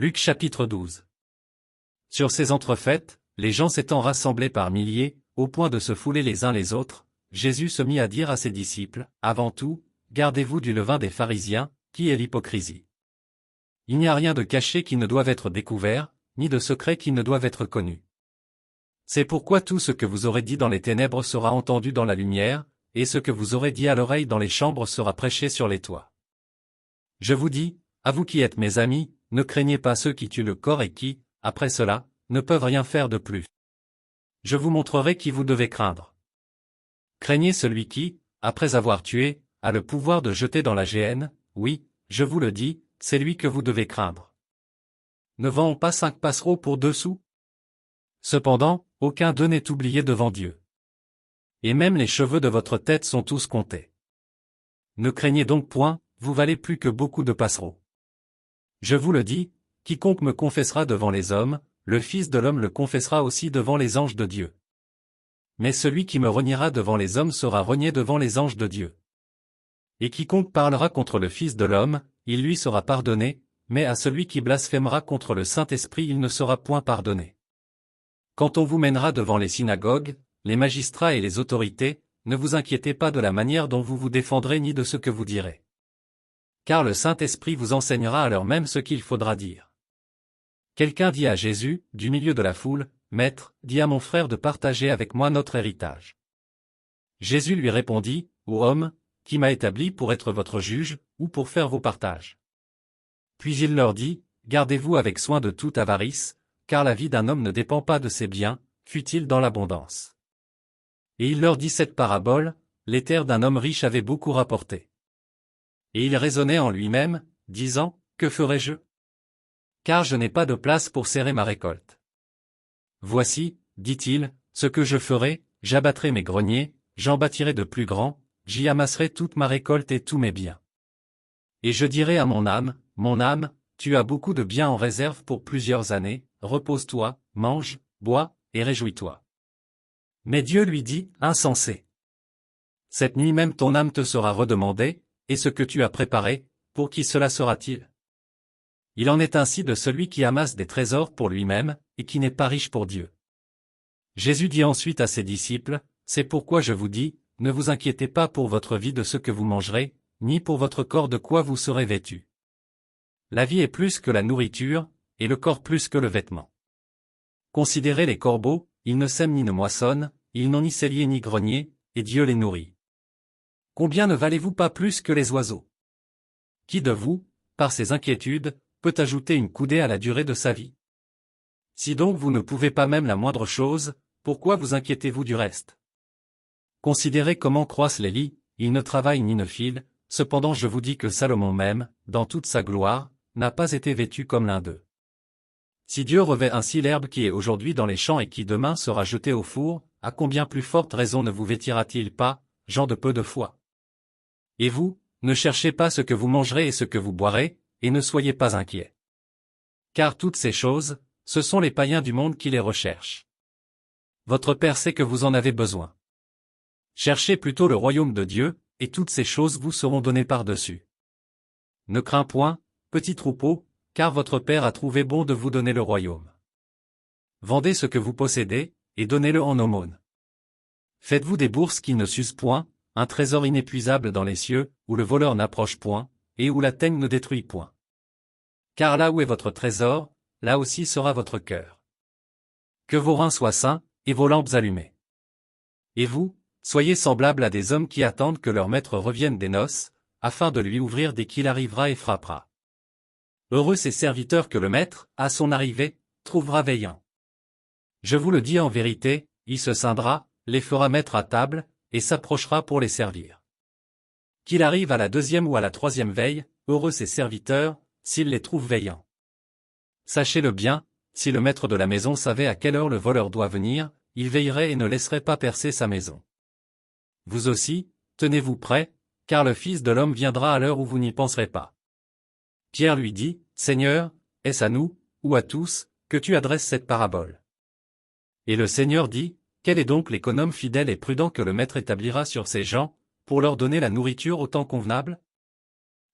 Luc chapitre 12. Sur ces entrefaites, les gens s'étant rassemblés par milliers, au point de se fouler les uns les autres, Jésus se mit à dire à ses disciples, « Avant tout, gardez-vous du levain des pharisiens, qui est l'hypocrisie. Il n'y a rien de caché qui ne doive être découvert, ni de secret qui ne doive être connu. C'est pourquoi tout ce que vous aurez dit dans les ténèbres sera entendu dans la lumière, et ce que vous aurez dit à l'oreille dans les chambres sera prêché sur les toits. Je vous dis, à vous qui êtes mes amis, ne craignez pas ceux qui tuent le corps et qui, après cela, ne peuvent rien faire de plus. Je vous montrerai qui vous devez craindre. Craignez celui qui, après avoir tué, a le pouvoir de jeter dans la géhenne, oui, je vous le dis, c'est lui que vous devez craindre. Ne vend-on pas 5 passereaux pour 2 sous? Cependant, aucun d'eux n'est oublié devant Dieu. Et même les cheveux de votre tête sont tous comptés. Ne craignez donc point, vous valez plus que beaucoup de passereaux. Je vous le dis, quiconque me confessera devant les hommes, le Fils de l'homme le confessera aussi devant les anges de Dieu. Mais celui qui me reniera devant les hommes sera renié devant les anges de Dieu. Et quiconque parlera contre le Fils de l'homme, il lui sera pardonné, mais à celui qui blasphémera contre le Saint-Esprit il ne sera point pardonné. Quand on vous mènera devant les synagogues, les magistrats et les autorités, ne vous inquiétez pas de la manière dont vous vous défendrez ni de ce que vous direz. Car le Saint-Esprit vous enseignera à l'heure même ce qu'il faudra dire. Quelqu'un dit à Jésus, du milieu de la foule, « Maître, dis à mon frère de partager avec moi notre héritage. » Jésus lui répondit, « Ô homme, qui m'a établi pour être votre juge, ou pour faire vos partages ?» Puis il leur dit, « Gardez-vous avec soin de toute avarice, car la vie d'un homme ne dépend pas de ses biens, fût-il dans l'abondance. » Et il leur dit cette parabole, « Les terres d'un homme riche avaient beaucoup rapporté. Et il raisonnait en lui-même, disant, « Que ferai-je? Car je n'ai pas de place pour serrer ma récolte. Voici, dit-il, ce que je ferai, j'abattrai mes greniers, j'en bâtirai de plus grands, j'y amasserai toute ma récolte et tous mes biens. Et je dirai à mon âme, tu as beaucoup de biens en réserve pour plusieurs années, repose-toi, mange, bois, et réjouis-toi. » Mais Dieu lui dit, « Insensé. Cette nuit même ton âme te sera redemandée, et ce que tu as préparé, pour qui cela sera-t-il? Il en est ainsi de celui qui amasse des trésors pour lui-même, et qui n'est pas riche pour Dieu. » Jésus dit ensuite à ses disciples, « C'est pourquoi je vous dis, ne vous inquiétez pas pour votre vie de ce que vous mangerez, ni pour votre corps de quoi vous serez vêtus. La vie est plus que la nourriture, et le corps plus que le vêtement. Considérez les corbeaux, ils ne sèment ni ne moissonnent, ils n'ont ni cellier ni grenier, et Dieu les nourrit. Combien ne valez-vous pas plus que les oiseaux? Qui de vous, par ses inquiétudes, peut ajouter une coudée à la durée de sa vie? Si donc vous ne pouvez pas même la moindre chose, pourquoi vous inquiétez-vous du reste? Considérez comment croissent les lys, ils ne travaillent ni ne filent, cependant je vous dis que Salomon même, dans toute sa gloire, n'a pas été vêtu comme l'un d'eux. Si Dieu revêt ainsi l'herbe qui est aujourd'hui dans les champs et qui demain sera jetée au four, à combien plus forte raison ne vous vêtira-t-il pas, gens de peu de foi? Et vous, ne cherchez pas ce que vous mangerez et ce que vous boirez, et ne soyez pas inquiets. Car toutes ces choses, ce sont les païens du monde qui les recherchent. Votre Père sait que vous en avez besoin. Cherchez plutôt le royaume de Dieu, et toutes ces choses vous seront données par-dessus. Ne crains point, petit troupeau, car votre Père a trouvé bon de vous donner le royaume. Vendez ce que vous possédez, et donnez-le en aumône. Faites-vous des bourses qui ne s'usent point, un trésor inépuisable dans les cieux, où le voleur n'approche point, et où la teigne ne détruit point. Car là où est votre trésor, là aussi sera votre cœur. Que vos reins soient sains, et vos lampes allumées. Et vous, soyez semblables à des hommes qui attendent que leur maître revienne des noces, afin de lui ouvrir dès qu'il arrivera et frappera. Heureux ces serviteurs que le maître, à son arrivée, trouvera veillant. Je vous le dis en vérité, il se scindra, les fera mettre à table, et s'approchera pour les servir. Qu'il arrive à la 2e ou à la 3e veille, heureux ces serviteurs, s'il les trouve veillants. Sachez-le bien, si le maître de la maison savait à quelle heure le voleur doit venir, il veillerait et ne laisserait pas percer sa maison. Vous aussi, tenez-vous prêts, car le Fils de l'homme viendra à l'heure où vous n'y penserez pas. Pierre lui dit, « Seigneur, est-ce à nous, ou à tous, que tu adresses cette parabole? » Et le Seigneur dit, « Quel est donc l'économe fidèle et prudent que le maître établira sur ses gens, pour leur donner la nourriture au temps convenable?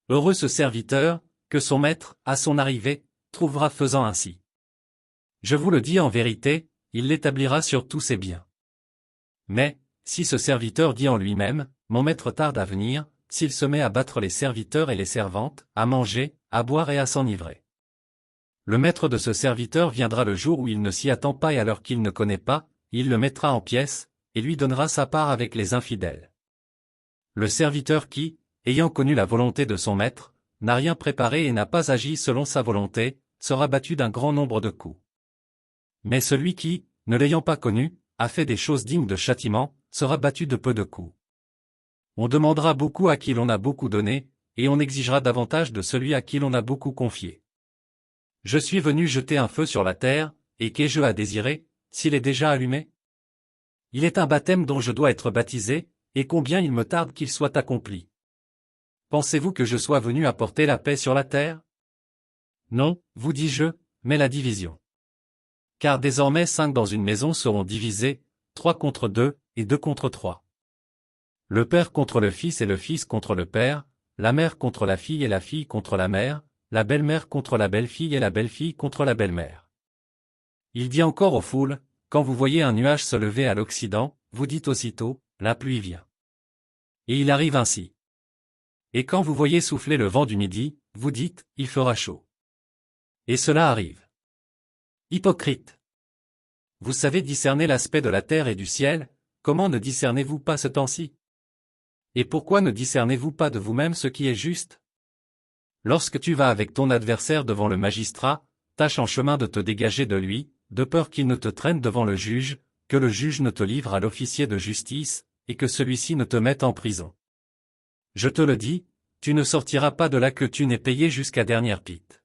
Heureux ce serviteur, que son maître, à son arrivée, trouvera faisant ainsi. Je vous le dis en vérité, il l'établira sur tous ses biens. Mais, si ce serviteur dit en lui-même, mon maître tarde à venir, s'il se met à battre les serviteurs et les servantes, à manger, à boire et à s'enivrer. Le maître de ce serviteur viendra le jour où il ne s'y attend pas et à l'heure qu'il ne connaît pas, il le mettra en pièces, et lui donnera sa part avec les infidèles. Le serviteur qui, ayant connu la volonté de son maître, n'a rien préparé et n'a pas agi selon sa volonté, sera battu d'un grand nombre de coups. Mais celui qui, ne l'ayant pas connu, a fait des choses dignes de châtiment, sera battu de peu de coups. On demandera beaucoup à qui l'on a beaucoup donné, et on exigera davantage de celui à qui l'on a beaucoup confié. Je suis venu jeter un feu sur la terre, et qu'ai-je à désirer, s'il est déjà allumé? Il est un baptême dont je dois être baptisé, et combien il me tarde qu'il soit accompli. Pensez-vous que je sois venu apporter la paix sur la terre? Non, vous dis-je, mais la division. Car désormais 5 dans une maison seront divisés, 3 contre 2, et 2 contre 3. Le père contre le fils et le fils contre le père, la mère contre la fille et la fille contre la mère, la belle-mère contre la belle-fille et la belle-fille contre la belle-mère. Il dit encore aux foules, quand vous voyez un nuage se lever à l'Occident, vous dites aussitôt, la pluie vient. Et il arrive ainsi. Et quand vous voyez souffler le vent du midi, vous dites, il fera chaud. Et cela arrive. Hypocrite. Vous savez discerner l'aspect de la terre et du ciel, comment ne discernez-vous pas ce temps-ci? Et pourquoi ne discernez-vous pas de vous-même ce qui est juste? Lorsque tu vas avec ton adversaire devant le magistrat, tâche en chemin de te dégager de lui, de peur qu'il ne te traîne devant le juge, que le juge ne te livre à l'officier de justice, et que celui-ci ne te mette en prison. Je te le dis, tu ne sortiras pas de là que tu n'aies payé jusqu'à dernière pite.